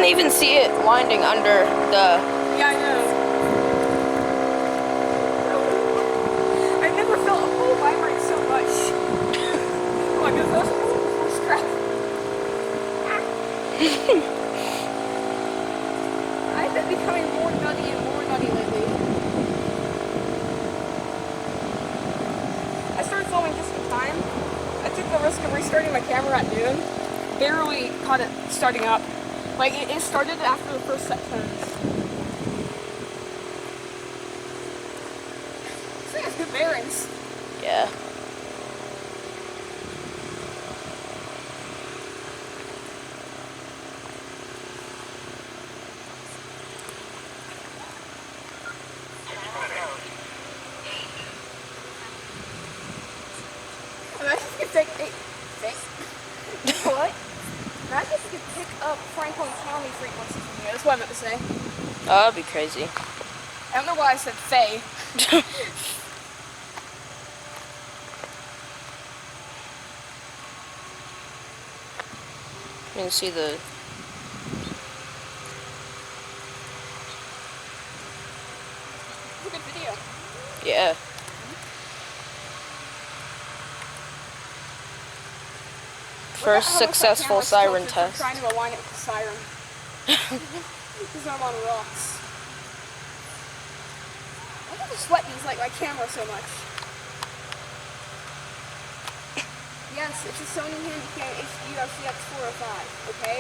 even see it winding under the... Yeah, I know. I've never felt a pole vibrate so much. Oh my goodness, that's crap. I've been becoming more nutty and more nutty lately. I started filming just in time. I took the risk of restarting my camera at noon. Barely caught it starting up. Like, it started after the first set turns. This thing has good bearings. Yeah. Imagine if you could what? Imagine if you could pick up Franklin County frequencies from you. That's what I meant to say. Oh, that'd be crazy. I don't know why I said Faye. You can see the... It's a good video. Yeah. First successful siren test. I'm trying to align it with the siren. Because I'm on rocks. Why do the sweat use like my camera so much? Yes, it's a Sony Handycam HD RCX 405, okay?